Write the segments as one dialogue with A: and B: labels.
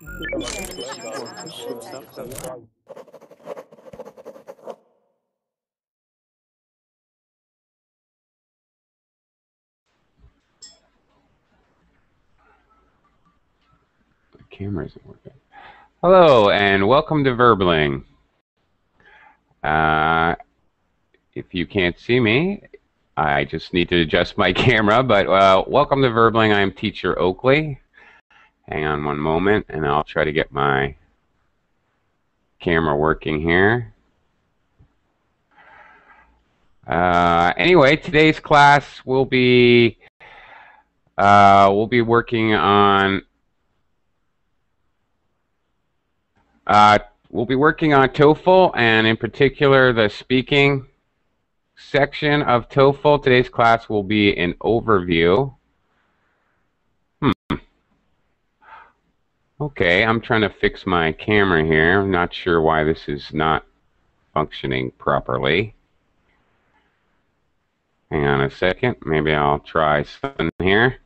A: The camera isn't working. Hello, and welcome to Verbling. If you can't see me, I just need to adjust my camera, but welcome to Verbling. I am teacher Oakley. Hang on one moment, and I'll try to get my camera working here. Anyway, today's class will be working on TOEFL, and in particular the speaking section of TOEFL. Today's class will be an overview. Okay, I'm trying to fix my camera here. I'm not sure why this is not functioning properly. Hang on a second. Maybe I'll try something here.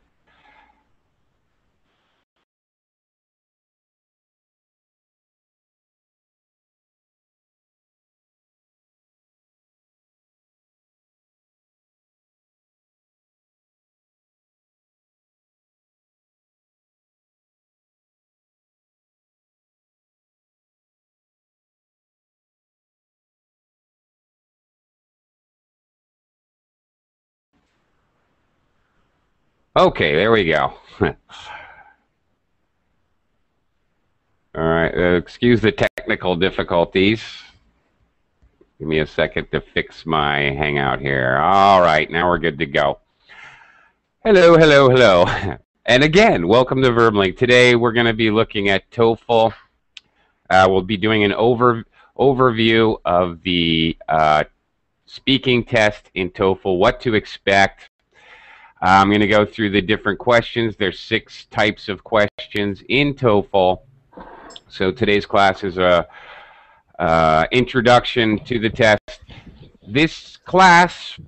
A: Okay, there we go. All right, excuse the technical difficulties. Give me a second to fix my Hangout here. All right, now we're good to go. Hello, hello, hello. And again, welcome to Verbling. Today we're going to be looking at TOEFL. We'll be doing an overview of the speaking test in TOEFL, what to expect. I'm going to go through the different questions. There's 6 types of questions in TOEFL. So today's class is a introduction to the test. This class,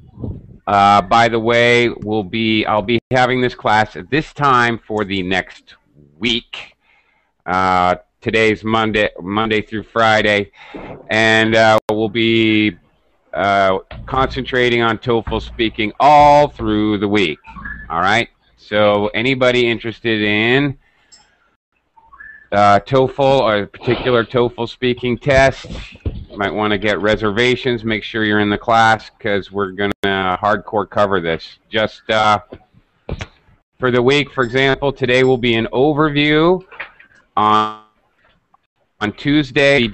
A: by the way, I'll be having this class at this time for the next week. Today's Monday through Friday, and we'll be concentrating on TOEFL speaking all through the week. All right, so anybody interested in TOEFL or a particular TOEFL speaking test, you might want to get reservations. Make sure you're in the class, because we're going to hardcore cover this. Just for the week, for example, today will be an overview. On Tuesday,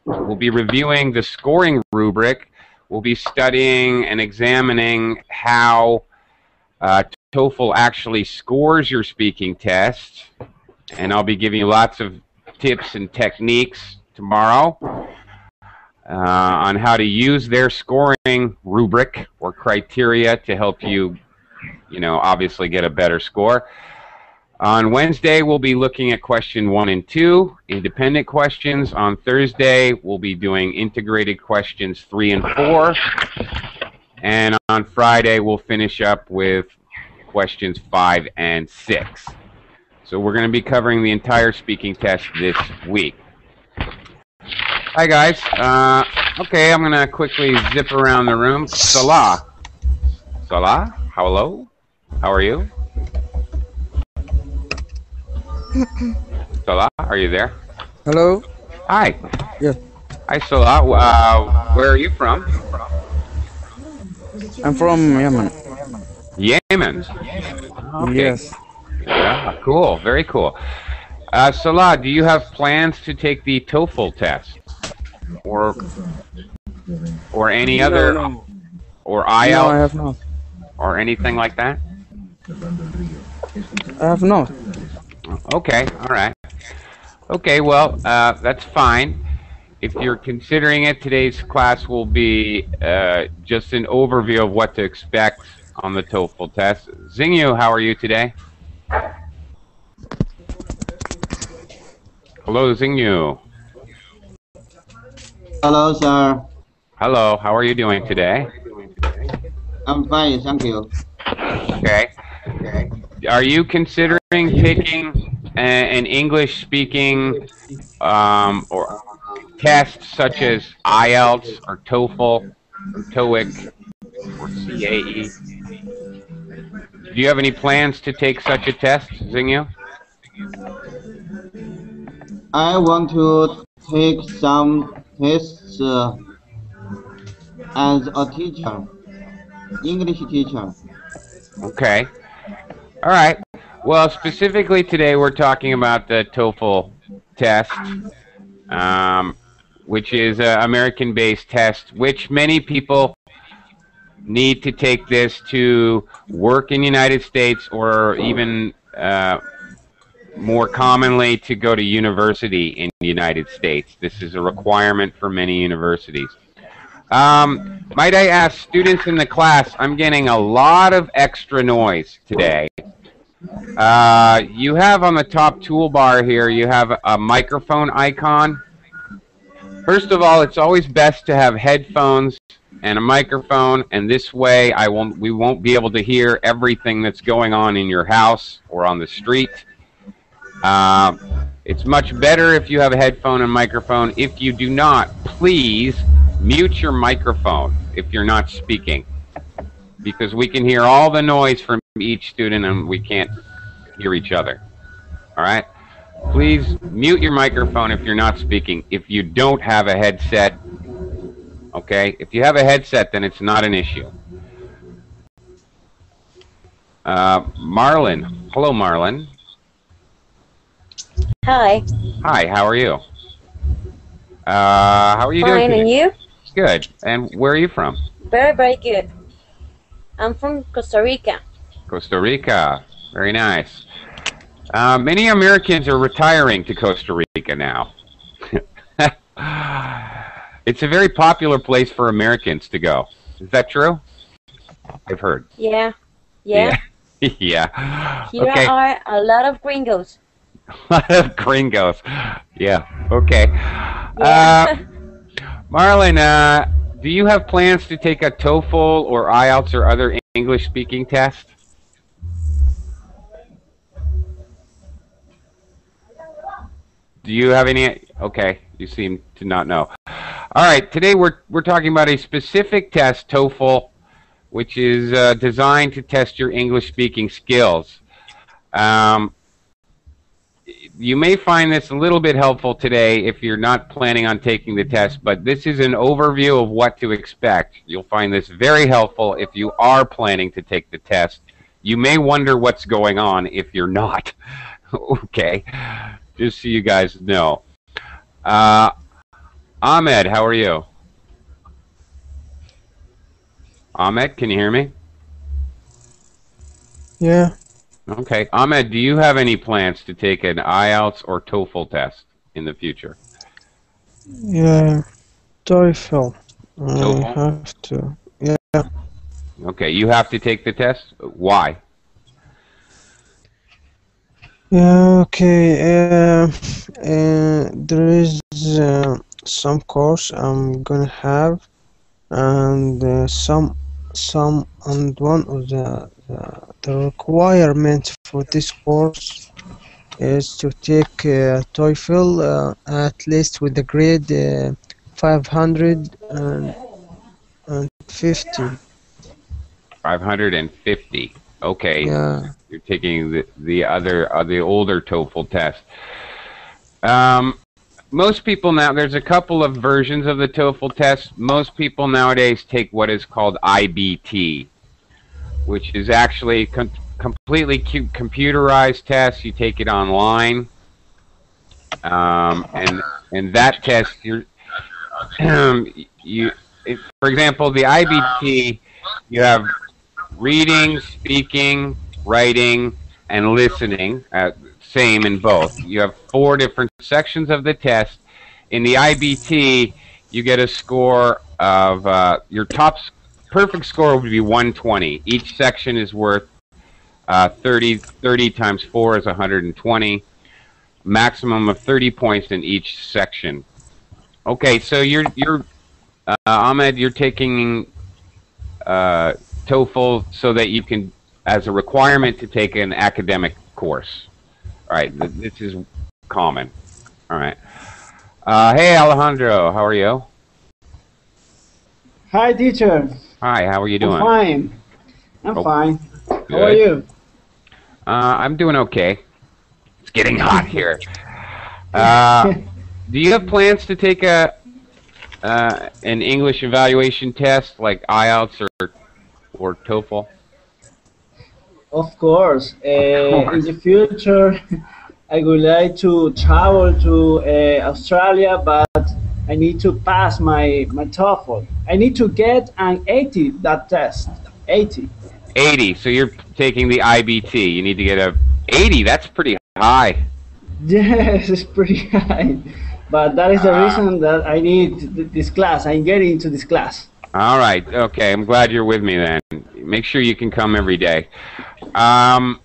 A: we'll be reviewing the scoring rubric. We'll be studying and examining how TOEFL actually scores your speaking test. And I'll be giving you lots of tips and techniques tomorrow on how to use their scoring rubric or criteria to help you, obviously get a better score. On Wednesday, we'll be looking at question 1 and 2, independent questions. On Thursday, we'll be doing integrated questions 3 and 4. And on Friday, we'll finish up with questions 5 and 6. So we're going to be covering the entire speaking test this week. Hi, guys. Okay, I'm going to quickly zip around the room. Salah. Salah, hello. How are you? Salah, are you there?
B: Hello.
A: Hi.
B: Yes.
A: Hi, Salah. Where are you from?
B: I'm from Yemen.
A: Yemen. Okay.
B: Yes.
A: Yeah, cool. Very cool. Salah, do you have plans to take the TOEFL test, or any other,
B: No.
A: or IELTS?
B: No, I have not.
A: Or anything like that?
B: I have not.
A: Okay, all right. Okay, well, that's fine. If you're considering it, today's class will be just an overview of what to expect on the TOEFL test. Xingyu, how are you today? Hello, Xingyu.
C: Hello, sir.
A: Hello, how are you doing today?
C: I'm fine, thank you.
A: Okay. Are you considering taking an English speaking or tests such as IELTS or TOEFL or TOEIC or CAE? Do you have any plans to take such a test, Xingyu?
C: I want to take some tests as a teacher, English teacher.
A: Okay. All right. Well, specifically today we're talking about the TOEFL test, which is an American-based test, which many people need to take this to work in the United States, or even more commonly to go to university in the United States. This is a requirement for many universities. Might I ask students in the class, I'm getting a lot of extra noise today. You have on the top toolbar here, you have a microphone icon. First of all, it's always best to have headphones and a microphone, and this way we won't be able to hear everything that's going on in your house or on the street. It's much better if you have a headphone and microphone. If you do not, please mute your microphone if you're not speaking, because we can hear all the noise from each student and we can't hear each other. All right? Please mute your microphone if you're not speaking. If you don't have a headset, okay? If you have a headset, then it's not an issue. Marlon. Hello, Marlon.
B: Hi.
A: Hi, how are you? How are you doing
B: Fine,
A: today?
B: and you?
A: Good. And where are you from?
B: Very, very good. I'm from Costa Rica.
A: Costa Rica. Very nice. Many Americans are retiring to Costa Rica now. It's a very popular place for Americans to go. Is that true? I've heard.
B: Yeah. Yeah.
A: Yeah.
B: Here
A: Okay.
B: are a lot of gringos.
A: A lot of gringos. Yeah. Okay.
B: Yeah.
A: Marlon, do you have plans to take a TOEFL or IELTS or other English speaking test? Do you have any? Okay, you seem to not know. All right, today we're talking about a specific test, TOEFL, which is designed to test your English speaking skills. You may find this a little bit helpful today if you're not planning on taking the test, but this is an overview of what to expect. You'll find this very helpful if you are planning to take the test. You may wonder what's going on if you're not. Okay, just so you guys know. Ahmed, how are you? Ahmed, can you hear me?
D: Yeah.
A: Okay. Ahmed, do you have any plans to take an IELTS or TOEFL test in the future?
D: Yeah. TOEFL. I
A: TOEFL?
D: have to. Yeah.
A: Okay, you have to take the test? Why?
D: Yeah. Okay. There is some course I'm gonna have, and and one of the requirement for this course is to take TOEFL at least with the grade 550.
A: 550. Okay.
D: Yeah.
A: You're taking the older TOEFL test. Most people now, there's a couple of versions of the TOEFL test. Most people nowadays take what is called IBT, which is actually completely computerized test. You take it online, and that test, for example, the IBT, you have reading, speaking, writing, and listening. Same in both. You have 4 different sections of the test. In the IBT, you get a score of your perfect score would be 120. Each section is worth 30 times 4 is 120. Maximum of 30 points in each section. Okay, so you're Ahmed, you're taking TOEFL so that you can, as a requirement to take an academic course. right, this is common. All right. Hey, Alejandro, how are you?
E: Hi, teacher.
A: Hi, how are you doing?
E: I'm fine. I'm fine.
A: Good.
E: How are you?
A: I'm doing okay. It's getting hot here. Do you have plans to take an English evaluation test like IELTS or TOEFL?
E: Of course. In the future, I would like to travel to Australia, but I need to pass my TOEFL. I need to get an 80 that test. 80.
A: 80. So you're taking the IBT. You need to get a 80. That's pretty high.
E: Yes, it's pretty high. But that is the reason that I need this class. I'm getting into this class.
A: All right. Okay. I'm glad you're with me then. Make sure you can come every day. 80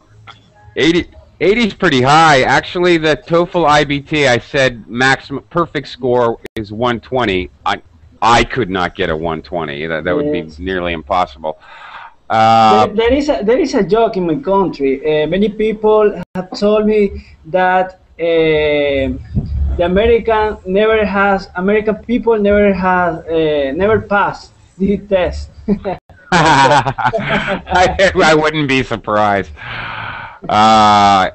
A: is pretty high. Actually, the TOEFL IBT, I said maximum perfect score is 120. I could not get a 120. That would be nearly impossible.
E: There is a joke in my country. Many people have told me that the American people never pass the test.
A: I wouldn't be surprised. Yeah,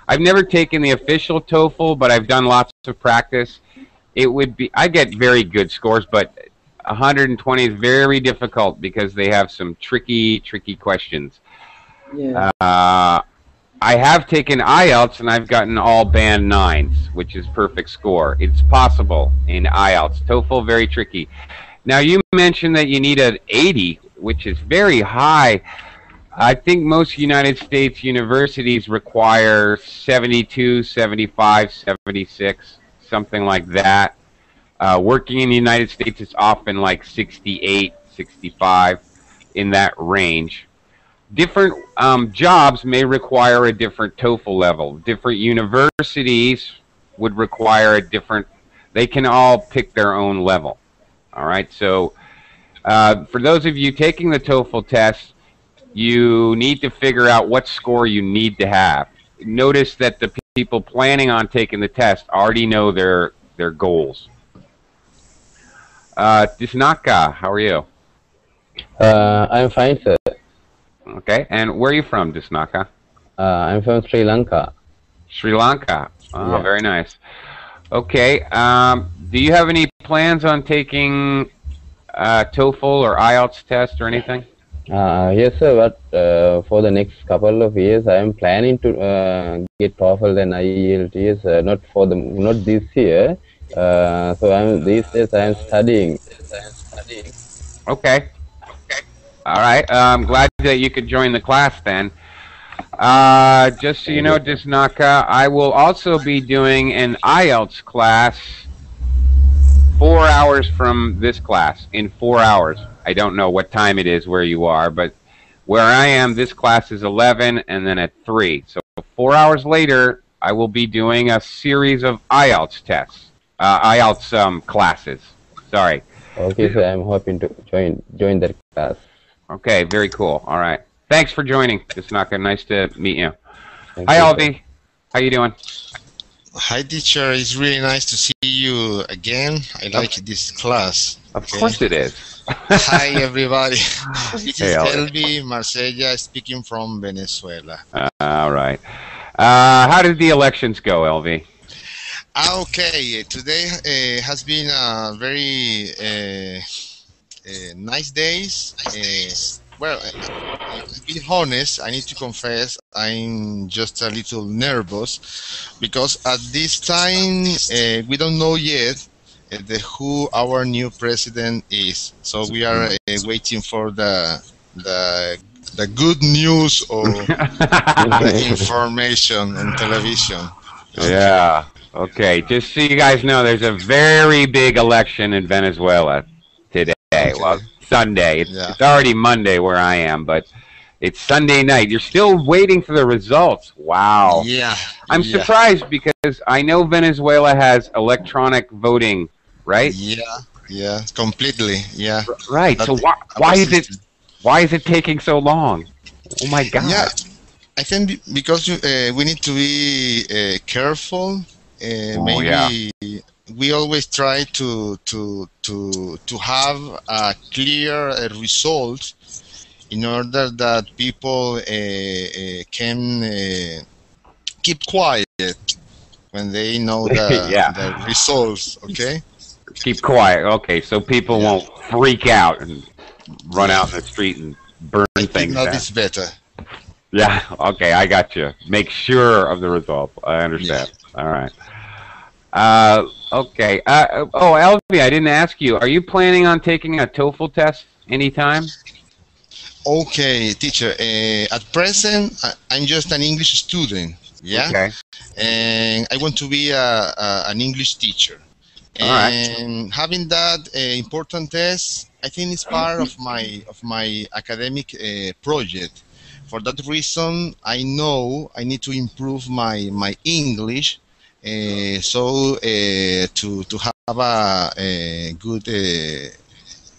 A: I've never taken the official TOEFL, but I've done lots of practice. I get very good scores, but 120 is very difficult because they have some tricky questions.
E: Yeah.
A: I have taken IELTS and I've gotten all band 9s, which is perfect score. It's possible in IELTS. TOEFL, very tricky. Now, you mentioned that you need an 80, which is very high. I think most United States universities require 72, 75, 76, something like that. Working in the United States is often like 68, 65, in that range. Different jobs may require a different TOEFL level. Different universities would require a different, they can all pick their own level. All right, so for those of you taking the TOEFL test, you need to figure out what score you need to have. Notice that the people planning on taking the test already know their goals. Disnaka, how are you?
F: I'm fine, sir.
A: Okay, and where are you from, Disnaka?
F: I'm from Sri Lanka.
A: Sri Lanka. Oh,
F: Yeah.
A: very nice. Okay, do you have any plans on taking TOEFL or IELTS test or anything?
F: Yes, sir. But for the next couple of years, I am planning to get TOEFL and IELTS. Not this year. So these days I am studying.
A: Okay. All right. I'm glad that you could join the class then. Just so you know, Disnaka, I will also be doing an IELTS class 4 hours from this class, in 4 hours. I don't know what time it is where you are, but where I am, this class is 11 and then at 3. So 4 hours later, I will be doing a series of IELTS tests, IELTS classes. Sorry.
F: Okay, so I'm hoping to join that class.
A: Okay, very cool. All right. Thanks for joining, Disnaka. Nice to meet you.
F: Thank
A: Hi,
F: you,
A: Alvi. How you doing?
G: Hi, teacher. It's really nice to see you again. I like this class.
A: Of course it is.
G: Hi, everybody. This
A: Hey,
G: is
A: Alvi.
G: Elvi Marsella speaking from Venezuela.
A: All right. How did the elections go, Elvi?
G: Okay, today has been a very nice days. Well, to be honest, I need to confess I'm just a little nervous because at this time we don't know yet who our new president is. So we are waiting for the good news or the information on television.
A: Yeah. Okay. Just so you guys know, there's a very big election in Venezuela today.
G: Okay.
A: Well, Sunday.
G: Yeah.
A: It's already Monday where I am, but it's Sunday night. You're still waiting for the results. Wow.
G: Yeah.
A: I'm
G: yeah.
A: surprised because I know Venezuela has electronic voting, right?
G: Yeah, completely. Yeah.
A: Right.
G: That-
A: So why is it taking so long? Oh my God.
G: Yeah. I think because we need to be careful. Maybe
A: yeah.
G: we always try to have a clear result in order that people can keep quiet when they know
A: Yeah.
G: the results. Okay.
A: Keep quiet. Okay, so people
G: Yeah.
A: won't freak out and run
G: Yeah.
A: out in the street and burn
G: I think
A: things
G: that
A: down.
G: is better.
A: Yeah, okay, I got you. Make sure of the result. I understand. All right. Okay. Oh, Elvie, I didn't ask you. Are you planning on taking a TOEFL test anytime?
G: Okay, teacher. At present, I'm just an English student. Yeah.
A: Okay.
G: And I want to be an English teacher.
A: All right.
G: And having that important test, I think it's part of my academic project. For that reason, I know I need to improve my English, so to have a good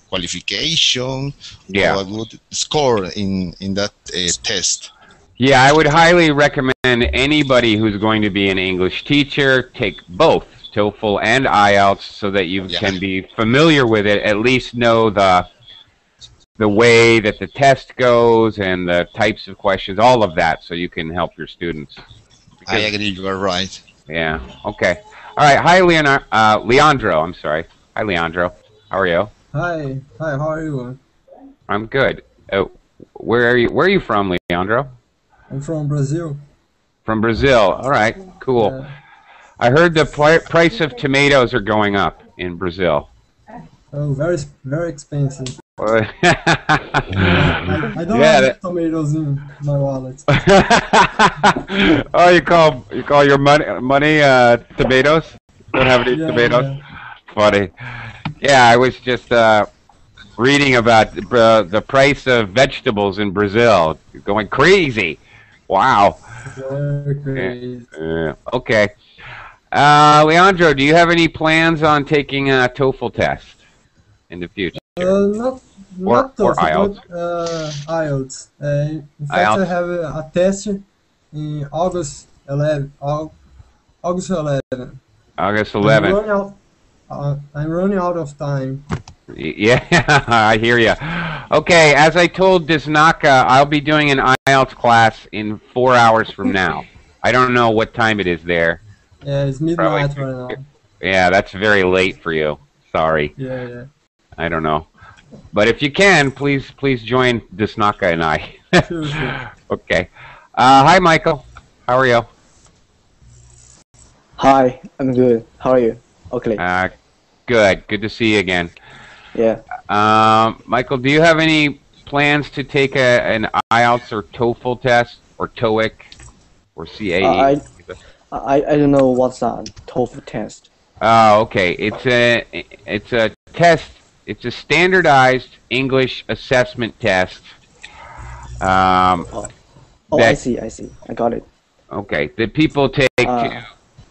G: qualification
A: Yeah.
G: or a good score in that test.
A: Yeah, I would highly recommend anybody who's going to be an English teacher take both TOEFL and IELTS so that you can be familiar with it, at least know the way that the test goes and the types of questions, all of that, so you can help your students.
G: I agree, you are right.
A: Yeah, okay. All right, hi, Leandro, I'm sorry. Hi, Leandro. How are you?
H: Hi, how are you?
A: I'm good. Where are you from, Leandro?
H: I'm from Brazil.
A: From Brazil. All right, cool.
H: Yeah.
A: I heard the price of tomatoes are going up in Brazil.
H: Oh, very expensive.
A: I
H: I don't have tomatoes in my wallet.
A: Oh, you call your money tomatoes? Don't have any tomatoes?
H: Yeah.
A: Funny. Yeah, I was just reading about the price of vegetables in Brazil going crazy. Wow.
H: Very crazy.
A: Okay. Leandro, do you have any plans on taking a TOEFL test in the future?
H: Not
A: or
H: TOEFL,
A: IELTS?
H: but IELTS. In fact,
A: IELTS?
H: I have a test in August 11. August 11.
A: August 11th.
H: I'm running out of time.
A: Yeah, I hear you. Okay, as I told Disnaka, I'll be doing an IELTS class in 4 hours from now. I don't know what time it is there.
H: Yeah, it's midnight right now.
A: Yeah, that's very late for you. Sorry.
H: Yeah.
A: I don't know. But if you can, please join Disnaka and I.
H: Sure.
A: Okay. Hi, Michael. How are you?
I: Hi, I'm good. How are you? Oakley.
A: Good. Good to see you again.
I: Yeah.
A: Michael, do you have any plans to take an IELTS or TOEFL test or TOEIC or CAE?
I: I don't know what's a TOEFL test.
A: Oh, okay. It's a test. It's a standardized English assessment test.
I: I see. I got it.
A: Okay, that people take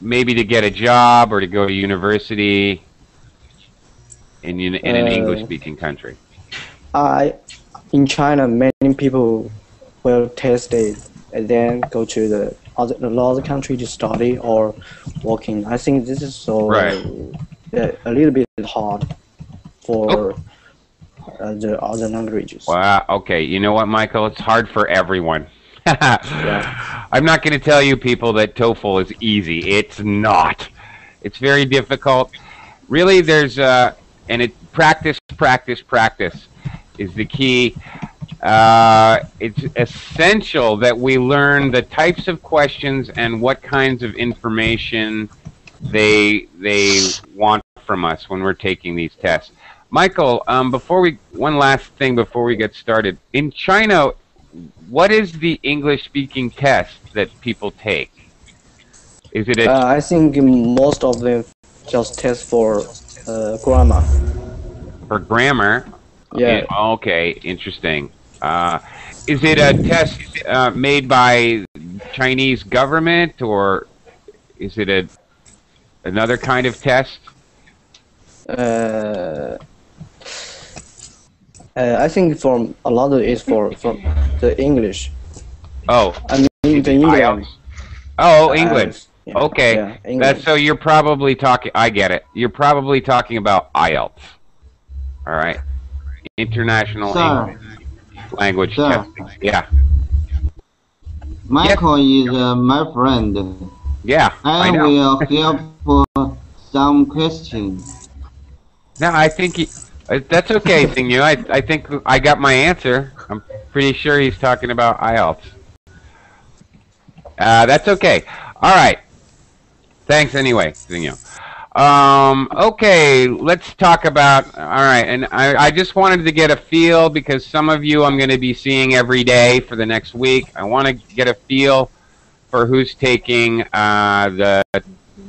A: maybe to get a job or to go to university in an English-speaking country.
I: In China, many people will test it and then go to the other country to study or working. I think this is a little bit hard for the other languages.
A: Wow. Okay. You know what, Michael? It's hard for everyone.
I: Yeah.
A: I'm not going to tell you people that TOEFL is easy. It's not. It's very difficult. Really, there's practice is the key. It's essential that we learn the types of questions and what kinds of information they want from us when we're taking these tests. Michael, one last thing before we get started. In China, what is the English-speaking test that people take? Is it
I: I think most of them just test for grammar.
A: For grammar?
I: Yeah.
A: Okay, interesting. Is it a test made by Chinese government, or is it another kind of test?
I: I think from a lot of it is from the English.
A: Oh.
I: I mean, the England.
A: Oh, England.
I: Yeah,
A: Okay.
I: yeah, England.
A: That's so you're probably talking. I get it. You're probably talking about IELTS. All right. International
C: Sir.
A: English language
C: Sir.
A: testing. Yeah.
C: Michael is my friend.
A: Yeah. I
C: I
A: know.
C: will help for some questions.
A: No, I think that's okay, Singyu. I think I got my answer. I'm pretty sure he's talking about IELTS. That's okay. All right. Thanks anyway, Singyu. Okay, let's talk about, all right, and I just wanted to get a feel because some of you I'm going to be seeing every day for the next week. I want to get a feel for who's taking the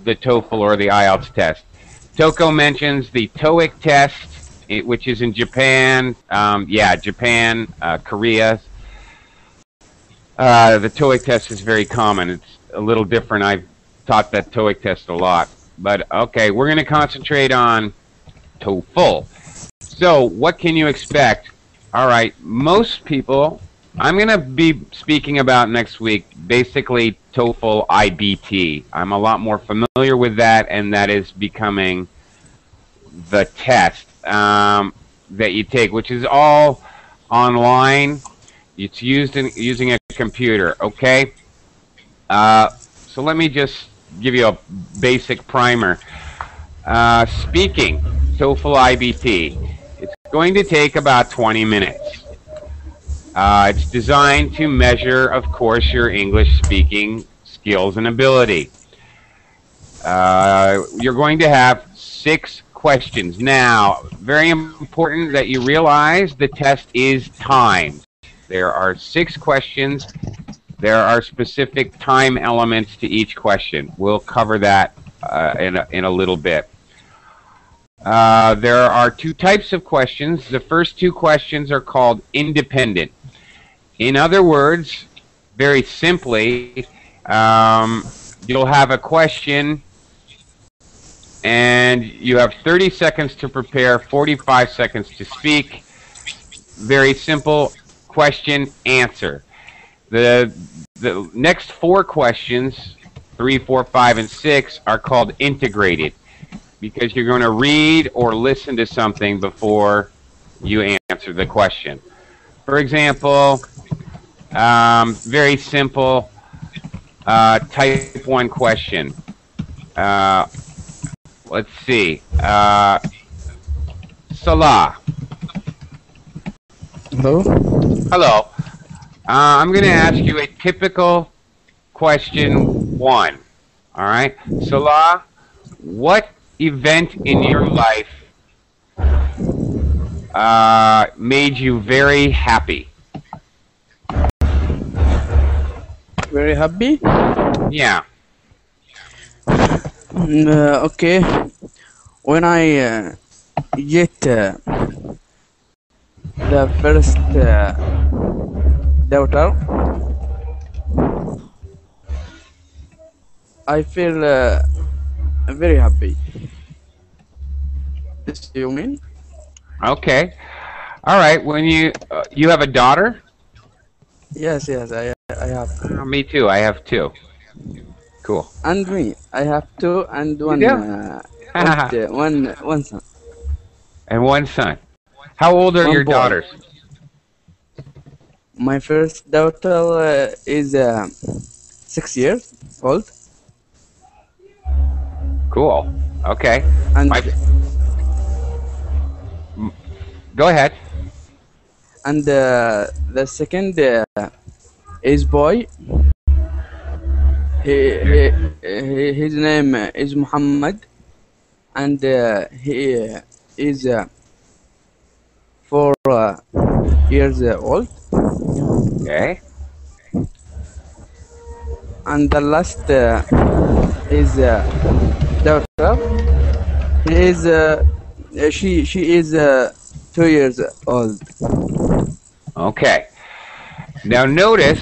A: TOEFL or the IELTS test. Toko mentions the TOEIC test, which is in Japan. Yeah, Japan, Korea. The TOEIC test is very common. It's a little different. I've taught that TOEIC test a lot. But, okay, we're going to concentrate on TOEFL. So, what can you expect? All right, most people, I'm going to be speaking about next week, basically TOEFL IBT. I'm a lot more familiar with that, and that is becoming the test that you take, which is all online. It's used in using a computer, okay? So let me just give you a basic primer. Speaking, TOEFL IBT. It's going to take about 20 minutes. It's designed to measure, of course, your English speaking skills and ability. You're going to have 6 questions. Now, very important that you realize the test is timed. There are 6 questions. There are specific time elements to each question. We'll cover that in a little bit. There are 2 types of questions. The first 2 questions are called independent. In other words, very simply, you'll have a question and you have 30 seconds to prepare, 45 seconds to speak. Very simple question, answer. The next 4 questions, 3, 4, 5, and 6, are called integrated because you're going to read or listen to something before you answer the question. For example, very simple type 1 question. Let's see. Salah.
J: Hello?
A: Hello. I'm going to ask you a typical question 1. All right? Salah, what event in your life made you very happy?
J: Very happy?
A: Yeah.
J: Okay. When I get the first daughter, I feel very happy. This you mean?
A: Okay. All right. When you have a daughter?
J: Yes, I have.
A: Me too. I have 2. Cool.
J: And me, I have 2 and one one son.
A: And 1 son. How old are
J: 1
A: your
J: boy.
A: daughters?
J: My first daughter is 6 years old.
A: Cool. Okay.
J: And
A: go ahead.
J: And the second is boy. His name is Muhammad, and he is 4 years old.
A: Okay.
J: And the last is daughter. She is 2 years old.
A: Okay. Now notice,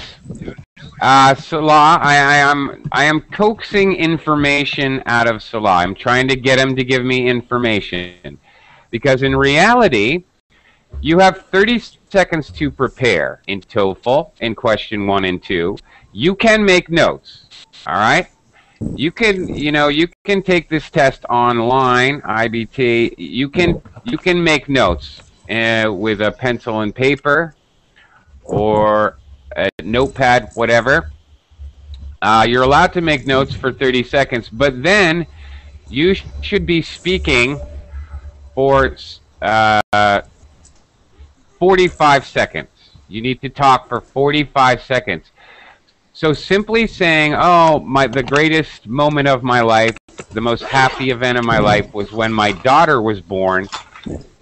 A: Salah, I am coaxing information out of Salah. I'm trying to get him to give me information, because in reality, you have 30 seconds to prepare in TOEFL in question 1 and 2. You can make notes. All right? You can take this test online, IBT. You can make notes with a pencil and paper or a notepad, whatever. You're allowed to make notes for 30 seconds, but then you should be speaking for 45 seconds. You need to talk for 45 seconds. So simply saying, oh, the greatest moment of my life, the most happy event of my life was when my daughter was born,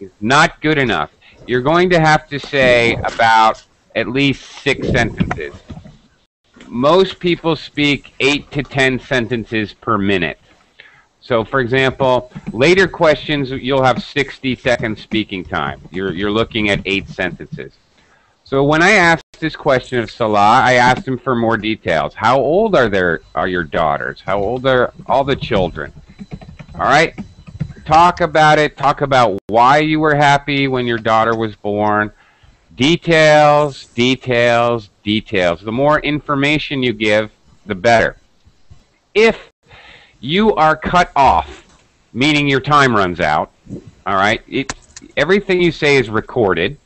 A: is not good enough. You're going to have to say about at least 6 sentences. Most people speak 8 to 10 sentences per minute. So, for example, later questions, you'll have 60-second speaking time. You're looking at 8 sentences. So when I asked this question of Salah, I asked him for more details. How old are your daughters? How old are all the children? All right? Talk about it. Talk about why you were happy when your daughter was born. Details, details, details. The more information you give, the better. If you are cut off, meaning your time runs out, all right? Everything you say is recorded.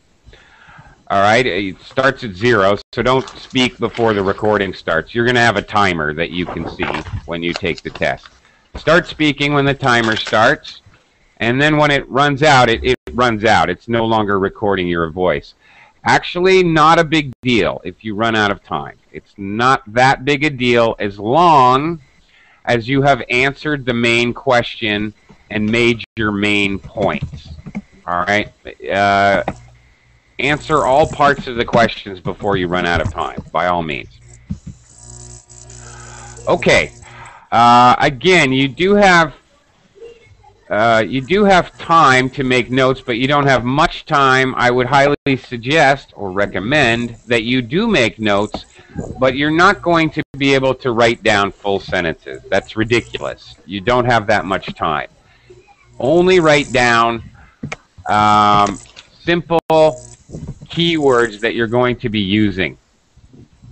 A: All right, it starts at 0, so don't speak before the recording starts. You're going to have a timer that you can see when you take the test. Start speaking when the timer starts, and then when it runs out, it runs out. It's no longer recording your voice. Actually, not a big deal if you run out of time. It's not that big a deal as long as you have answered the main question and made your main points. All right? Answer all parts of the questions before you run out of time, by all means. Okay. Again, you do have time to make notes, but you don't have much time. I would highly suggest or recommend that you do make notes, but you're not going to be able to write down full sentences. That's ridiculous. You don't have that much time. Only write down simple keywords that you're going to be using,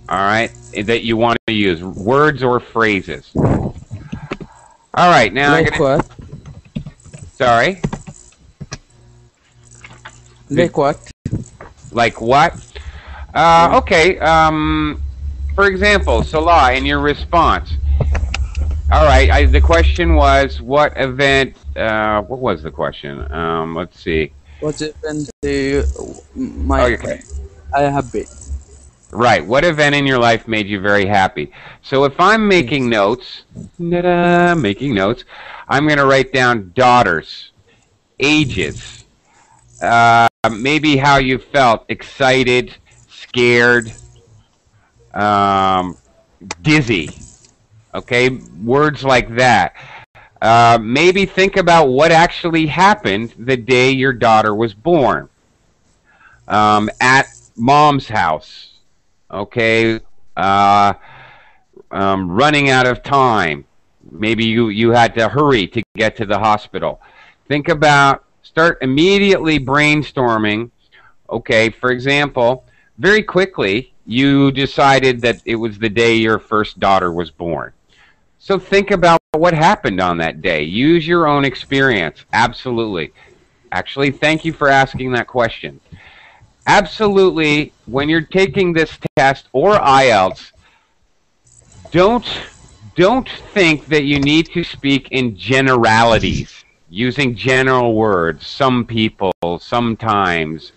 A: all right, that you want to use, words or phrases. All right, now
J: like what?
A: Sorry?
J: Like what?
A: Like what? Okay, for example, Salah, in your response. All right, the question was, what event, what was the question? Let's see.
J: What event I happy?
A: Right. What event in your life made you very happy? So if I'm making notes, I'm going to write down daughters, ages, maybe how you felt, excited, scared, dizzy. Okay, words like that. Maybe think about what actually happened the day your daughter was born. At mom's house. Okay, running out of time. Maybe you had to hurry to get to the hospital. Think about, start immediately brainstorming. Okay, for example, very quickly you decided that it was the day your first daughter was born. So think about what happened on that day. Use your own experience. Absolutely. Actually, thank you for asking that question. Absolutely, when you're taking this test or IELTS, don't think that you need to speak in generalities, using general words, some people, sometimes.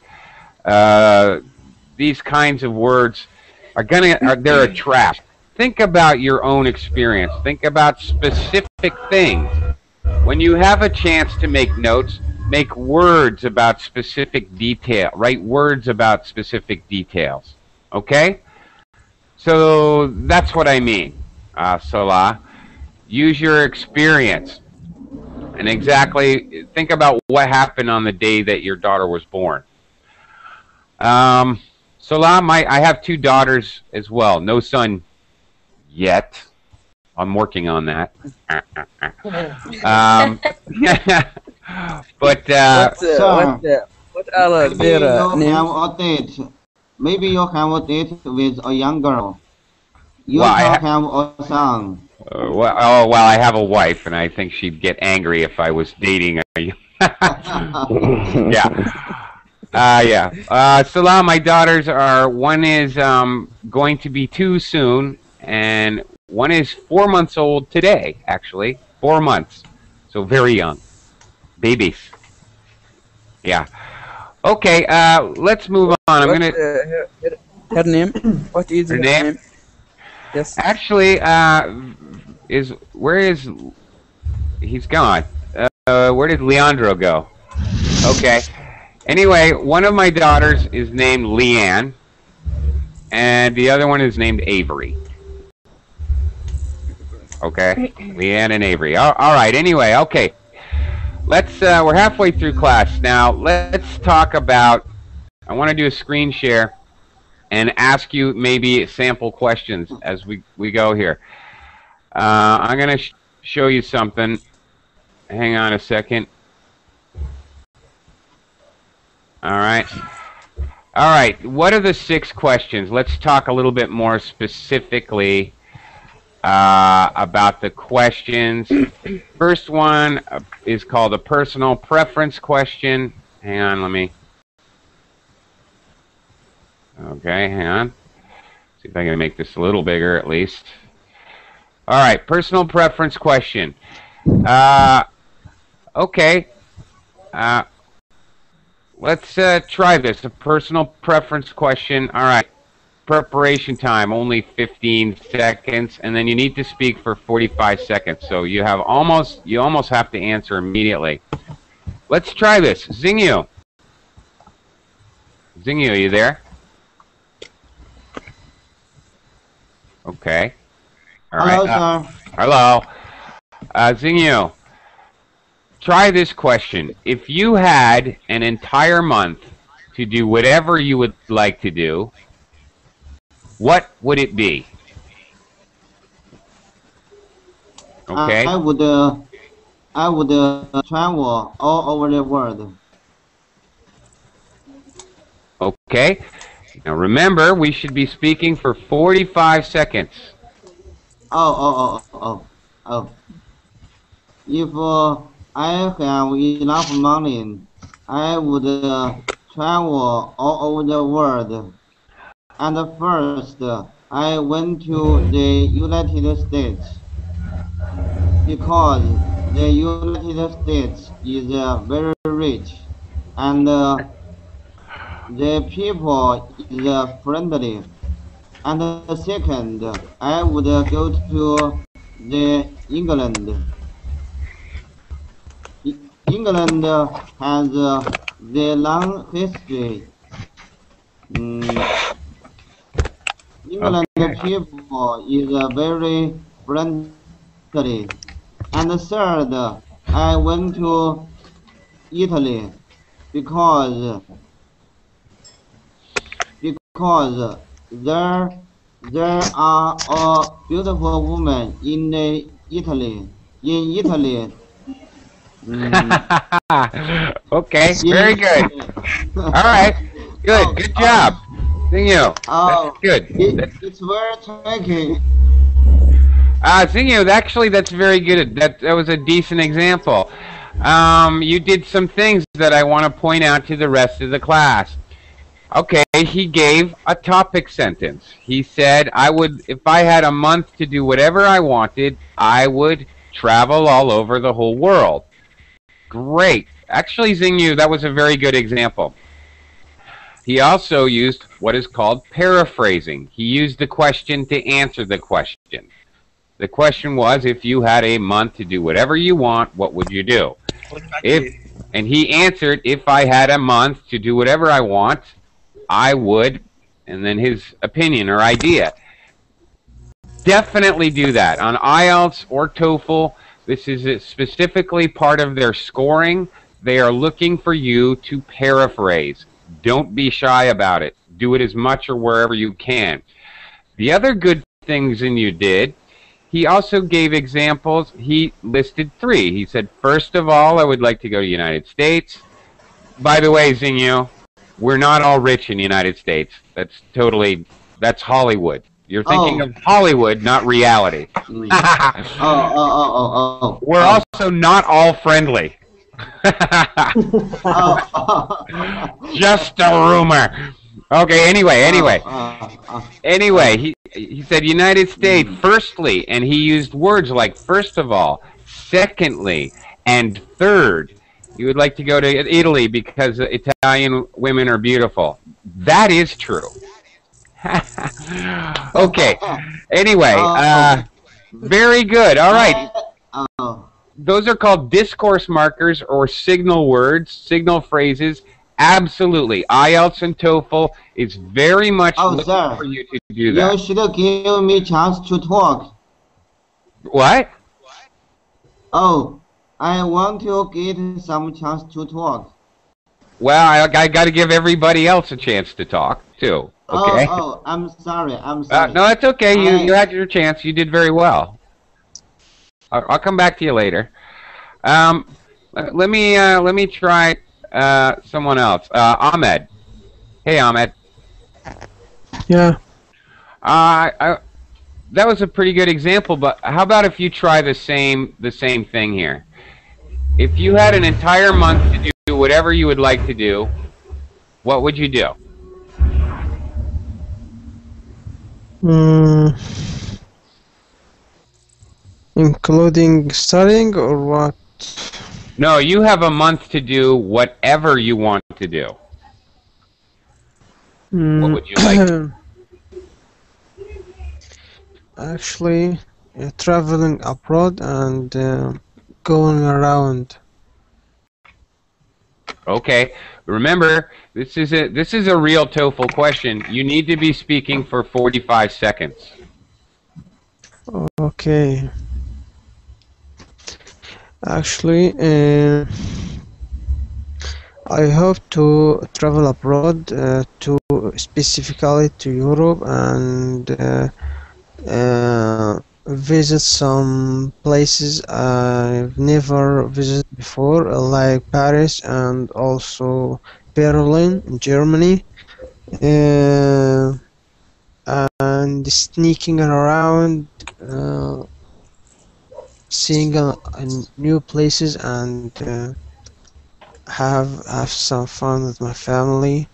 A: These kinds of words they're a trap. Think about your own experience. Think about specific things. When you have a chance to make notes, make words about specific detail. Write words about specific details. Okay? So that's what I mean, Salah. Use your experience. And exactly think about what happened on the day that your daughter was born. Salah, I have 2 daughters as well. No son yet. I'm working on that.
J: But What are
C: Maybe
J: their
C: you have
J: names?
C: a date. Maybe you have a date with a young girl. You
A: Well,
C: can have a son.
A: well, I have a wife, and I think she'd get angry if I was dating a. Yeah. Salah, my daughters are. One is going to be 2 soon, and one is 4 months old today. Actually, 4 months, so very young, babies. Yeah. Okay. Let's move on. I'm gonna.
J: Her name? What is
A: Her
J: her
A: name?
J: name? Yes.
A: Actually, where is he's gone? Where did Leandro go? Okay. Anyway, one of my daughters is named Leanne, and the other one is named Avery. Okay, Leanne and Avery. All right. Anyway, okay. Let's. We're halfway through class now. Let's talk about. I want to do a screen share and ask you maybe sample questions as we go here. I'm going to show you something. Hang on a second. All right. All right. What are the 6 questions? Let's talk a little bit more specifically about the questions. First one is called a personal preference question. Hang on, let me. Okay, hang on. See if I can make this a little bigger at least. All right, personal preference question. Okay. Let's try this. A personal preference question. All right. Preparation time, only 15 seconds, and then you need to speak for 45 seconds. So you almost have to answer immediately. Let's try this. Xingyu. Xingyu, are you there? Okay. All right.
C: Hello, sir.
A: Hello. Xingyu, try this question. If you had an entire month to do whatever you would like to do, what would it be? Okay.
C: I would travel all over the world.
A: Okay. Now remember, we should be speaking for 45 seconds.
C: Oh. If I have enough money, I would travel all over the world. And first, I went to the United States because the United States is very rich and the people is friendly. And second, I would go to the England. England has the long history. England people is very friendly. And third, I went to Italy because there are a beautiful woman in Italy.
A: Okay, very good. All right, good. Good job. Xingyu. That's good.
C: It's very tricky.
A: Xingyu, actually, that's very good. That was a decent example. You did some things that I want to point out to the rest of the class. Okay, he gave a topic sentence. He said, if I had a month to do whatever I wanted, I would travel all over the whole world. Great. Actually, Xingyu, that was a very good example. He also used what is called paraphrasing. He used the question to answer the question. The question was, if you had a month to do whatever you want, what would you do? And he answered, if I had a month to do whatever I want, I would, and then his opinion or idea. Definitely do that. On IELTS or TOEFL, this is specifically part of their scoring. They are looking for you to paraphrase. Don't be shy about it. Do it as much or wherever you can. The other good things you did, he also gave examples. He listed 3. He said, first of all, I would like to go to the United States. by the way, Xingyu, we're not all rich in the United States. That's Hollywood. You're thinking of Hollywood, not reality. We're also not all friendly. Just a rumor. Okay, anyway, he said United States firstly, and he used words like first of all, secondly, and third. You would like to go to Italy because Italian women are beautiful. That is true. Okay. Anyway, very good. All right. Those are called discourse markers or signal words, signal phrases. Absolutely. IELTS and TOEFL is very much looking
C: sir,
A: for you to do that.
C: You should give me a chance to talk.
A: What?
C: Oh, I want to get some chance to talk.
A: Well, I got to give everybody else a chance to talk, too. Okay?
C: I'm sorry. No,
A: that's okay. You had your chance. You did very well. I'll come back to you later. Let me try someone else. Ahmed. Hey, Ahmed.
D: Yeah.
A: That was a pretty good example, but how about if you try the same thing here? If you had an entire month to do whatever you would like to do, what would you do?
D: Including studying or what?
A: No, you have a month to do whatever you want to do. What would you like to do?
D: Actually, traveling abroad and going around.
A: Okay. Remember, this is a real TOEFL question. You need to be speaking for 45 seconds.
D: Okay. Actually, I hope to travel abroad to specifically to Europe and visit some places I've never visited before, like Paris and also Berlin in Germany, and sneaking around, seeing new places and have some fun with my family.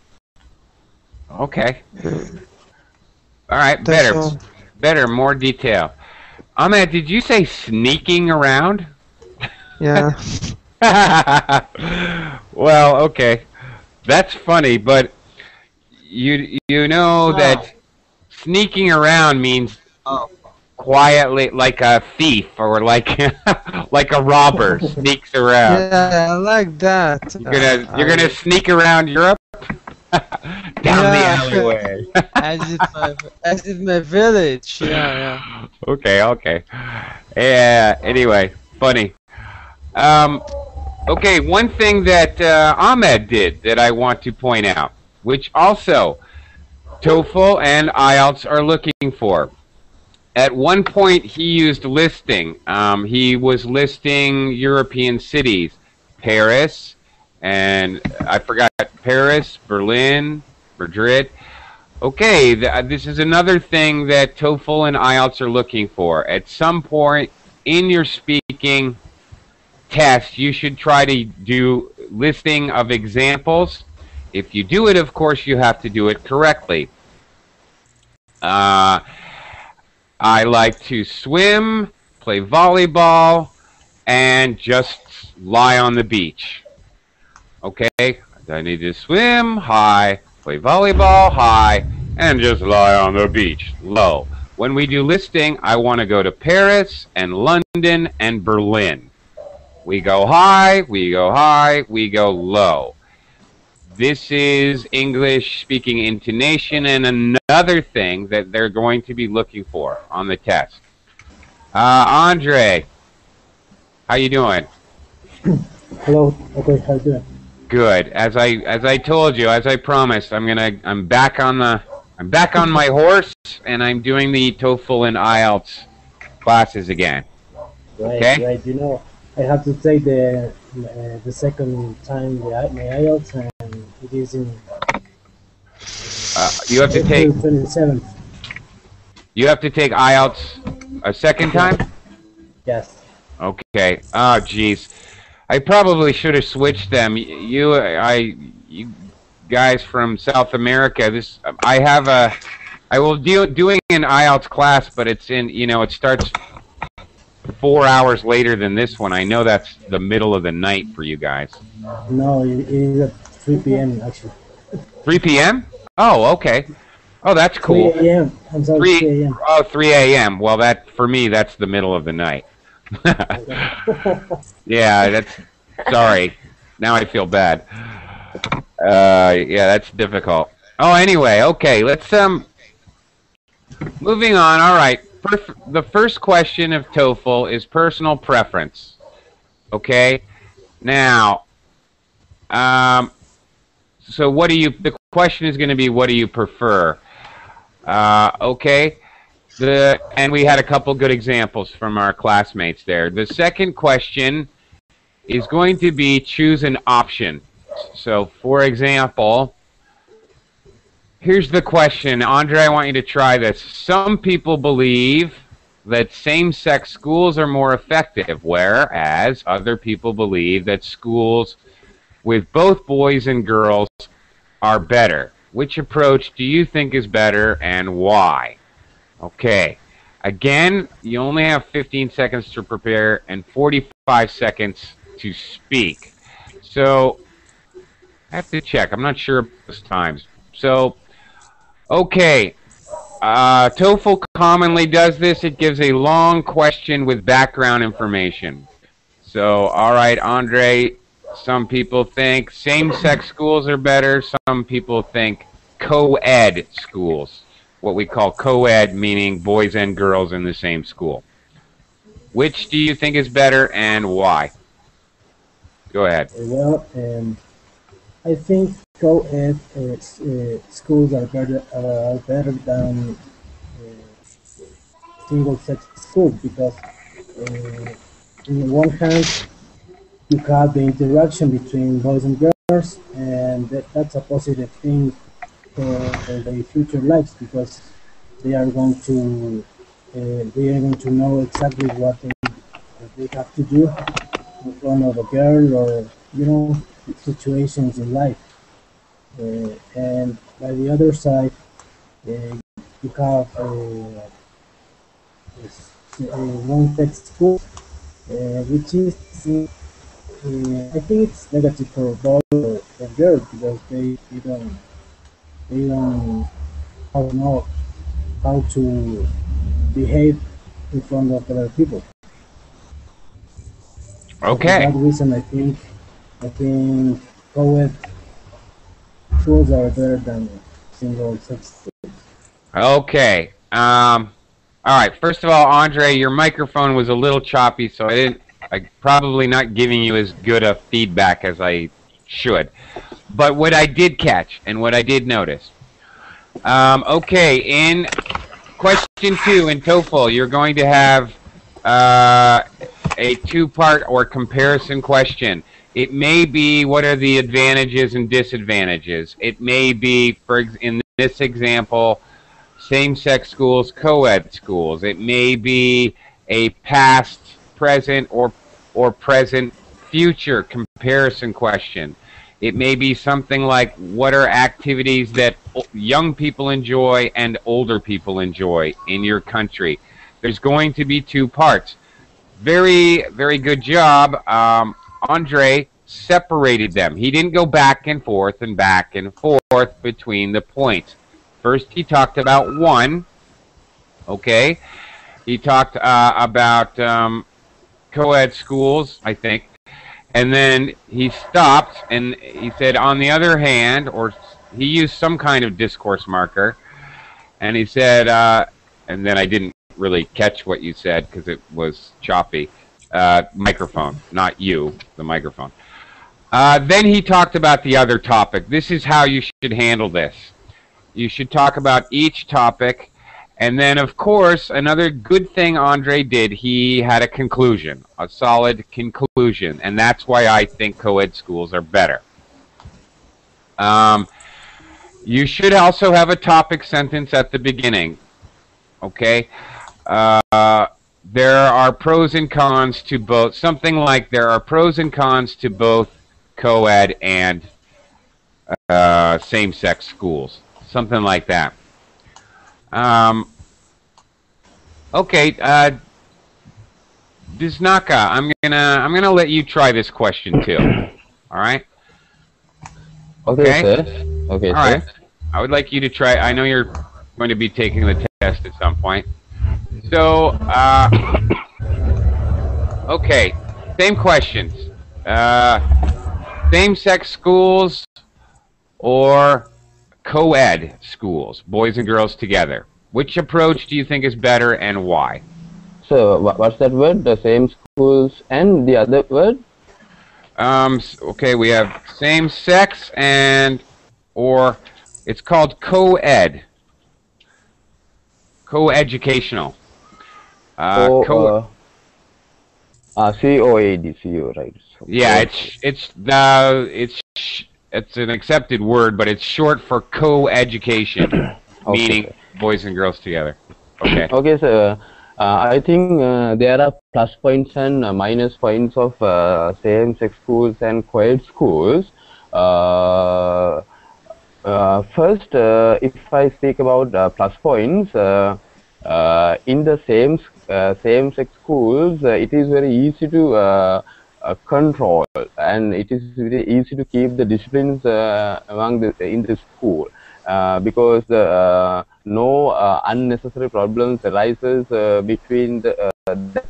A: Okay. All right. Better, more detail. Ahmed, did you say sneaking around?
D: Yeah.
A: Well, okay. That's funny, but you know that sneaking around means quietly, like a thief or like like a robber sneaks around.
D: Yeah, I like that.
A: You're gonna sneak around Europe down the alleyway.
D: as if my village. Yeah.
A: Okay. Yeah. Anyway, funny. Okay, one thing that Ahmed did that I want to point out, which also TOEFL and IELTS are looking for. At one point, he used listing. He was listing European cities, Paris, and I forgot Paris, Berlin, Madrid. Okay, this is another thing that TOEFL and IELTS are looking for. At some point in your speaking test, you should try to do listing of examples. If you do it, of course, you have to do it correctly. I like to swim, play volleyball, and just lie on the beach. Okay, I need to swim, high, play volleyball, high, and just lie on the beach, low. When we do listing, I want to go to Paris and London and Berlin. We go high, we go high, we go low. This is English speaking intonation and another thing that they're going to be looking for on the test. Andre, how you doing?
K: Hello. Okay, how you doing?
A: Good. As I told you, as I promised, I'm back on my horse and I'm doing the TOEFL and IELTS classes again.
K: Right,
A: okay?
K: right. You know, I have to take the the second time my IELTS, and it is in
A: You have to take.
K: April 27th.
A: You have to take IELTS a second time?
K: Yes.
A: Okay. Oh, geez. I probably should have switched them. You guys from South America. I will doing an IELTS class, but it's in. It starts 4 hours later than this one. I know that's the middle of the night for you guys.
K: No, it is at 3 p.m. actually.
A: 3 p.m. Oh, okay. Oh, that's cool.
K: 3 a.m. I'm sorry, 3 a.m.
A: Oh, 3 a.m. Well, for me, that's the middle of the night. Yeah, sorry. Now I feel bad. Yeah, that's difficult. Oh, anyway, okay. Let's, moving on. All right. The first question of TOEFL is personal preference. Okay? Now, so the question is going to be, what do you prefer? Okay? And we had a couple good examples from our classmates there. The second question is going to be choose an option. So, for example, here's the question. Andre, I want you to try this. Some people believe that same-sex schools are more effective, whereas other people believe that schools with both boys and girls are better. Which approach do you think is better and why? Okay. Again, you only have 15 seconds to prepare and 45 seconds to speak. So, I have to check. I'm not sure about those times. So, okay. TOEFL commonly does this. It gives a long question with background information. So, all right, Andre, some people think same-sex schools are better. Some people think co-ed schools. What we call co-ed, meaning boys and girls in the same school. Which do you think is better and why? Go ahead.
K: Well, I think co-ed schools are better than single-sex schools because, in one hand, you have the interaction between boys and girls, and that's a positive thing for their future lives because they are going to know exactly what they have to do in front of a girl or situations in life. And by the other side, you have one-sex school, which is I think it's negative for boys or girls because they don't know how to behave in front of other people.
A: Okay.
K: For that reason, I think co-ed schools are better than single-sex schools.
A: Okay. All right. First of all, Andre, your microphone was a little choppy, so I'm probably not giving you as good a feedback as I should. But what I did catch and what I did notice. Okay, in question 2 in TOEFL, you're going to have a two-part or comparison question. It may be what are the advantages and disadvantages. It may be, in this example, same-sex schools, co-ed schools. It may be a past, present, or present, future comparison question. It may be something like, what are activities that young people enjoy and older people enjoy in your country? There's going to be two parts. Very, very good job. Andre separated them. He didn't go back and forth between the points. First, he talked about one. Okay. He talked about co-ed schools, I think. And then he stopped and he said, on the other hand, or he used some kind of discourse marker, and he said, and then I didn't really catch what you said because it was choppy. Microphone, not you, the microphone. Then he talked about the other topic. This is how you should handle this. You should talk about each topic, And then, of course, another good thing Andre did, he had a conclusion, a solid conclusion, and that's why I think co-ed schools are better. You should also have a topic sentence at the beginning, okay? There are pros and cons to both, something like there are pros and cons to both co-ed and same-sex schools, something like that. Okay, Disnaka, I'm gonna let you try this question too. All right.
F: Okay, sir. Okay,
A: all
F: sir.
A: right. I would like you to try. I know you're going to be taking the test at some point. So, okay, same questions. Same-sex schools or co-ed schools, boys and girls together. Which approach do you think is better and why?
F: So, what's that word? The same schools and the other word?
A: Okay, we have same-sex and, or it's called co-ed. Co-educational.
F: C-O-A-D, C-O, right. So,
A: yeah, it's an accepted word, but it's short for co-education,
F: okay,
A: meaning boys and girls together. Okay.
F: Okay, so I think there are plus points and minus points of same-sex schools and co-ed schools. First, if I speak about plus points, in the same-sex schools, it is very easy to control, and it is very easy to keep the disciplines in the school, because no unnecessary problems arises between the that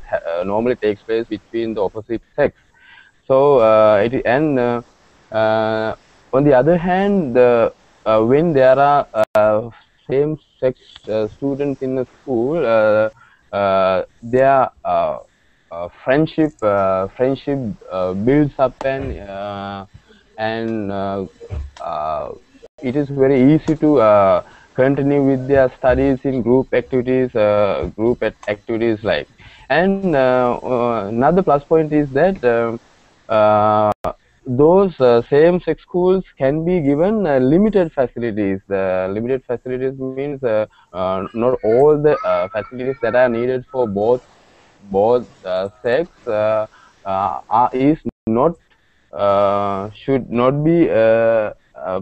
F: normally takes place between the opposite sex. So on the other hand, when there are same-sex students in a school, their friendship builds up, and it is very easy to continue with their studies in group activities like. And another plus point is that those same-sex schools can be given limited facilities. Limited facilities means not all the facilities that are needed for both sex should not be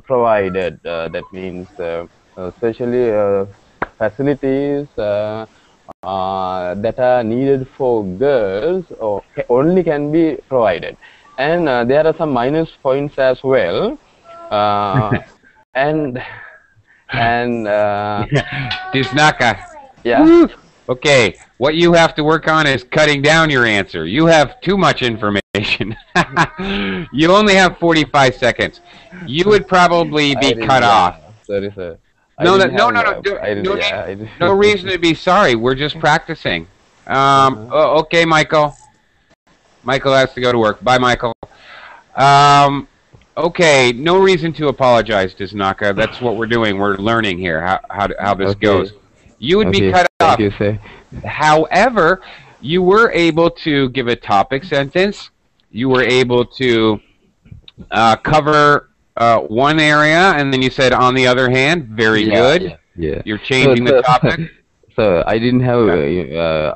F: provided. That means especially facilities that are needed for girls only can be provided. And there are some minus points as well. And
A: Disnaka.
F: Yeah.
A: Woo! Okay, what you have to work on is cutting down your answer. You have too much information. You only have 45 seconds. You would probably be cut off.
F: Sorry, sir.
A: No reason to be sorry. We're just practicing. Okay, Michael. Michael has to go to work. Bye, Michael. Okay, no reason to apologize, Disnaka. That's what we're doing. We're learning here how this goes. You would be cut off.
F: Thank you, sir.
A: However, you were able to give a topic sentence. You were able to cover one area, and then you said, on the other hand, very good.
F: Yeah.
A: You're changing the topic.
F: So I didn't have,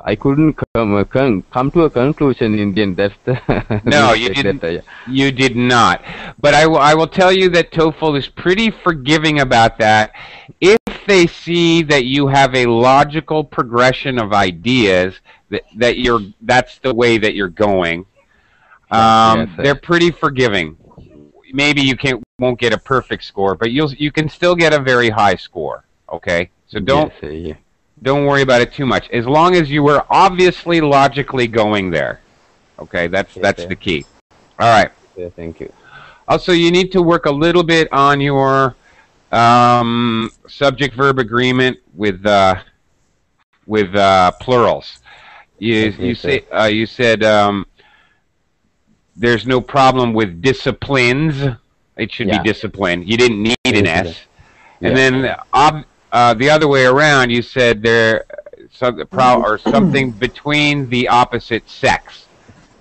F: I couldn't come to a conclusion in the end. That's the
A: no, you didn't. You did not. But I will tell you that TOEFL is pretty forgiving about that. If they see that you have a logical progression of ideas, that's the way that you're going. They're pretty forgiving. Maybe you won't get a perfect score, but you can still get a very high score. Okay, so don't worry about it too much. As long as you were obviously logically going there. Okay, that's the key. All right.
F: Yeah, thank you.
A: Also, you need to work a little bit on your subject-verb agreement with plurals. You said there's no problem with disciplines. It should be discipline. You didn't need an S. And then the other way around. You said there or something between the opposite sex,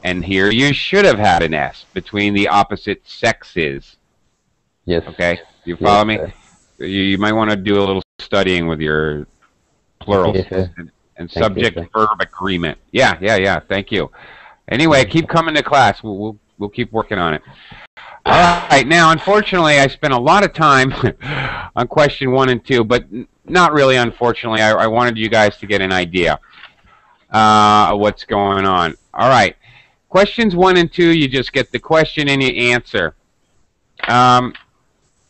A: and here you should have had an S, between the opposite sexes.
F: Yes.
A: Okay, you follow me?
F: Sir.
A: You might want to do a little studying with your plurals and subject verb agreement. Yeah. Thank you. Anyway, keep coming to class. We'll keep working on it. All right. Now, unfortunately, I spent a lot of time on question 1 and 2, but not really. Unfortunately, I wanted you guys to get an idea of what's going on. All right. Questions 1 and 2, you just get the question and you answer.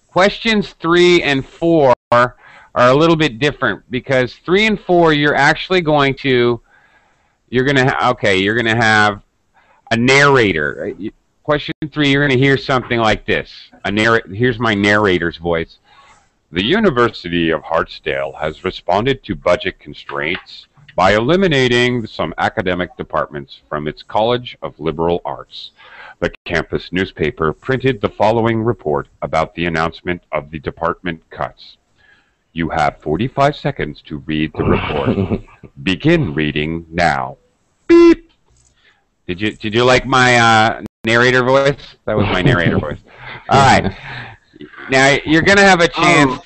A: Questions 3 and 4 are a little bit different, because 3 and 4 you're actually going to have a narrator. Question 3, you're going to hear something like this. Here's my narrator's voice. The University of Hartsdale has responded to budget constraints by eliminating some academic departments from its College of Liberal Arts. The campus newspaper printed the following report about the announcement of the department cuts. You have 45 seconds to read the report. Begin reading now. Beep. Did you like my narrator voice? That was my narrator voice. All right. Now you're gonna have a chance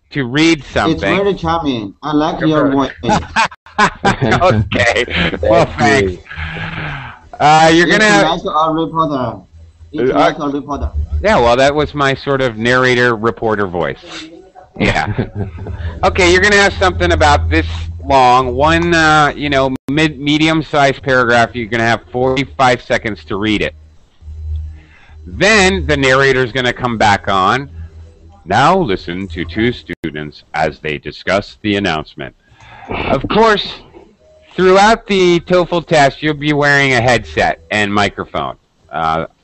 A: to read something.
C: It's very charming. I like your voice.
A: Okay. Well, thanks. You're gonna have
C: a reporter. It's like a reporter.
A: Yeah, well, that was my sort of narrator reporter voice. Yeah. Okay, you're gonna have something about this long, one medium-sized paragraph. You're gonna have 45 seconds to read it. Then the narrator's gonna come back on. Now listen to 2 students as they discuss the announcement. Of course, throughout the TOEFL test, you'll be wearing a headset and microphone.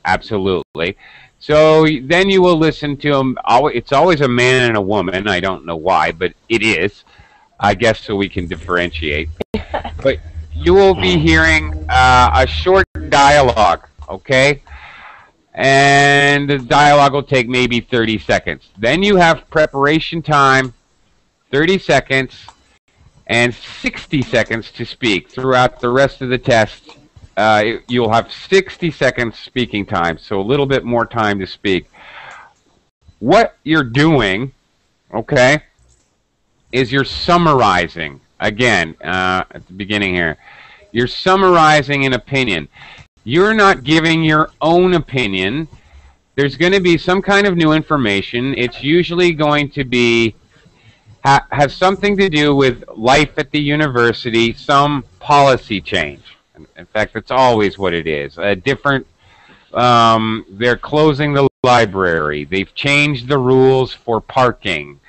A: Absolutely. So then you will listen to them. It's always a man and a woman. I don't know why, but it is. I guess so we can differentiate. But you will be hearing a short dialogue, okay? And the dialogue will take maybe 30 seconds. Then you have preparation time, 30 seconds, and 60 seconds to speak. Throughout the rest of the test, you'll have 60 seconds speaking time, so a little bit more time to speak. What you're doing, okay, is you're summarizing. Again, at the beginning here, you're summarizing an opinion. You're not giving your own opinion. There's going to be some kind of new information. It's usually going to be have something to do with life at the university, some policy change. In fact, that's always what it is. A different, they're closing the library. They've changed the rules for parking.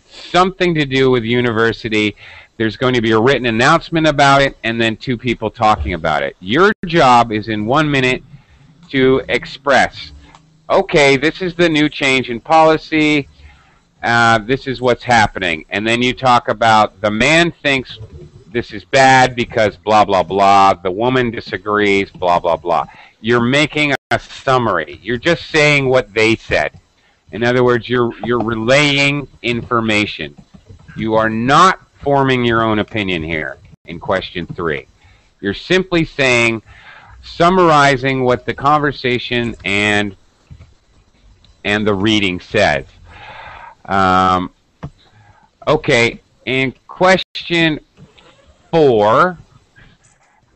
A: Something to do with university. There's going to be a written announcement about it, and then 2 people talking about it. Your job is in 1 minute to express, okay, this is the new change in policy. This is what's happening. And then you talk about the man thinks this is bad because blah, blah, blah. The woman disagrees, blah, blah, blah. You're making a summary. You're just saying what they said. In other words, you're relaying information. You are not forming your own opinion here in question 3. You're simply saying, summarizing what the conversation and the reading says. Okay, in question 4,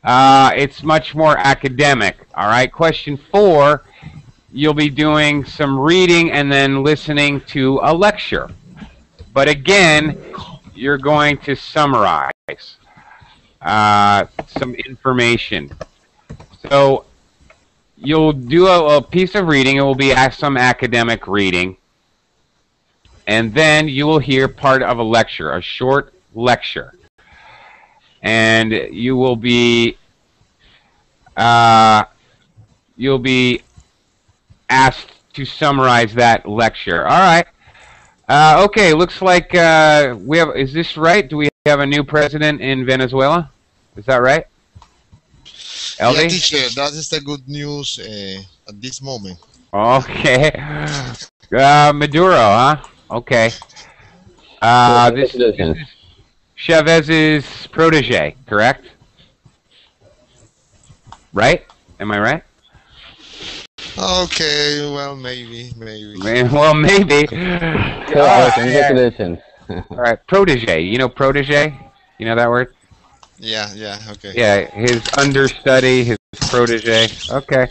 A: it's much more academic. All right, question 4, you'll be doing some reading and then listening to a lecture. But again, you're going to summarize some information. So you'll do a piece of reading. It will be some academic reading. And then you will hear part of a lecture, a short lecture. And you will be you'll be asked to summarize that lecture. All right. Okay, looks like we have, is this right? Do we have a new president in Venezuela? Is that right? LD?
G: Yeah, teacher, that is the good news at this moment.
A: Okay. Maduro, huh? Okay. This is Chavez's protege, correct? Right? Am I right?
G: Okay, well, maybe.
A: Well, maybe.
F: Congratulations.
A: All right, protege. You know protege? You know that word?
G: Yeah, okay.
A: Yeah, his understudy, his protege. Okay.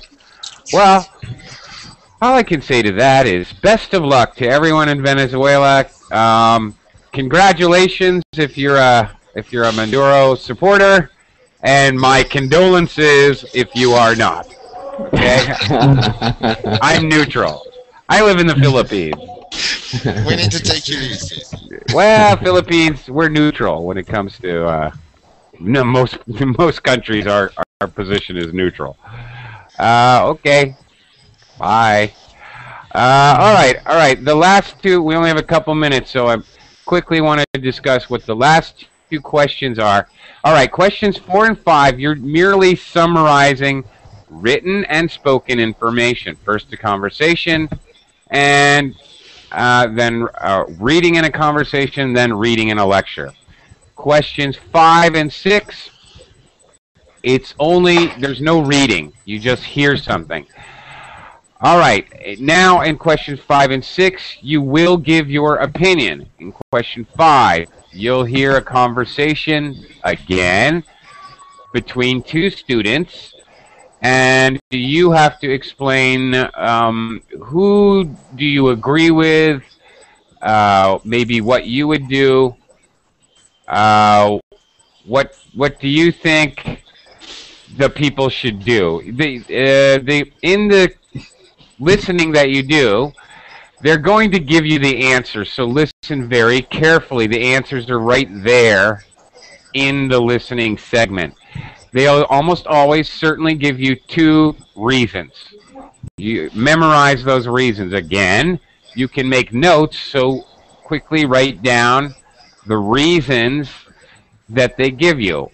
A: Well, all I can say to that is best of luck to everyone in Venezuela. Congratulations if you're a Maduro supporter, and my condolences if you are not. Okay? I'm neutral. I live in the Philippines.
G: We need to take it easy.
A: Well, Philippines, we're neutral when it comes to no, most countries. Our position is neutral. Okay. Bye. All right. The last two, we only have a couple minutes, so I quickly want to discuss what the last two questions are. All right, questions 4 and 5, you're merely summarizing written and spoken information. First a conversation, and then reading in a conversation, then reading in a lecture. Questions 5 and 6, there's no reading. You just hear something. All right, now in questions 5 and 6, you will give your opinion. In question 5, you'll hear a conversation again between two students, and you have to explain who do you agree with, maybe what you would do, what do you think the people should do. In the listening that you do, they're going to give you the answers, so listen very carefully. The answers are right there in the listening segment. They'll almost always certainly give you 2 reasons. You memorize those reasons. Again, you can make notes, so quickly write down the reasons that they give you.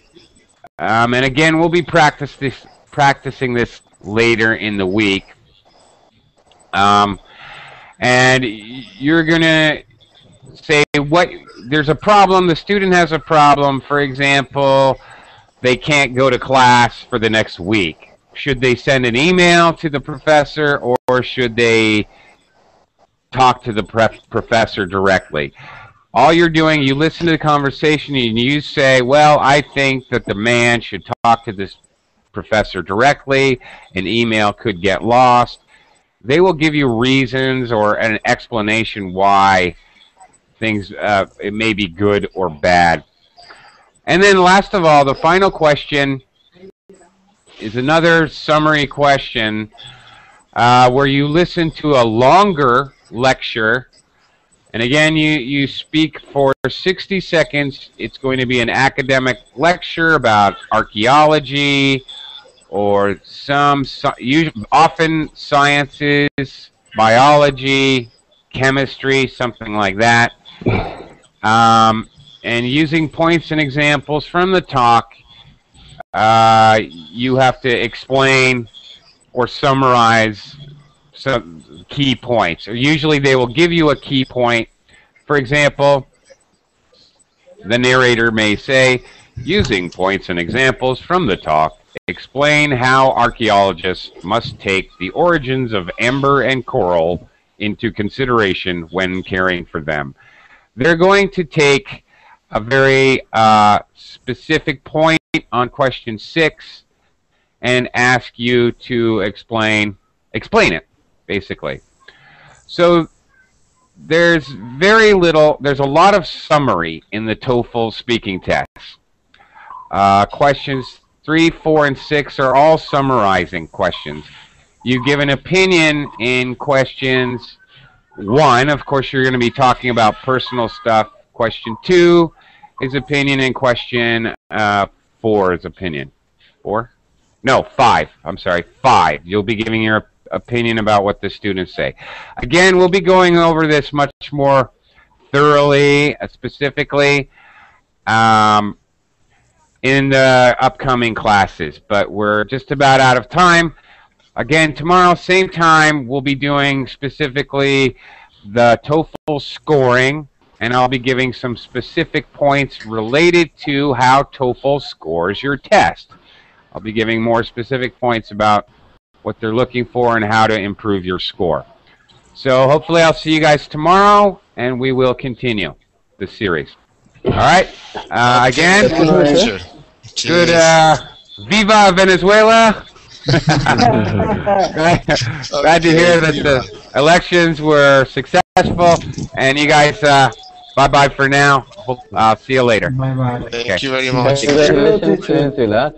A: And again, we'll be practicing this later in the week. And you're going to say there's a problem, the student has a problem. For example, they can't go to class for the next week. Should they send an email to the professor, or should they talk to the professor directly? All you're doing, you listen to the conversation and you say, well, I think that the man should talk to this professor directly. An email could get lost. They will give you reasons or an explanation why things it may be good or bad. And then last of all, the final question is another summary question where you listen to a longer lecture. And again, you speak for 60 seconds. It's going to be an academic lecture about archaeology, or often sciences, biology, chemistry, something like that. And using points and examples from the talk, you have to explain or summarize some key points. Or usually they will give you a key point. For example, the narrator may say, using points and examples from the talk, explain how archaeologists must take the origins of amber and coral into consideration when caring for them. They're going to take a very specific point on question 6 and ask you to explain it, basically. So there's a lot of summary in the TOEFL speaking test. Questions 3, 4, and 6 are all summarizing questions. You give an opinion in questions 1. Of course, you're going to be talking about personal stuff. Question 2 is opinion, and question 4 is opinion. 4? No, 5. I'm sorry, 5. You'll be giving your opinion about what the students say. Again, we'll be going over this much more thoroughly, specifically, in the upcoming classes, but we're just about out of time. Again, tomorrow, same time, we'll be doing specifically the TOEFL scoring and I'll be giving some specific points related to how TOEFL scores your test. I'll be giving more specific points about what they're looking for and how to improve your score. So hopefully I'll see you guys tomorrow, and we will continue the series. All right. Again, good. Viva Venezuela. Glad to hear that the elections were successful, and you guys, bye-bye for now. I'll see you later.
K: Bye-bye.
G: Thank you very much.
F: Congratulations, Venezuela.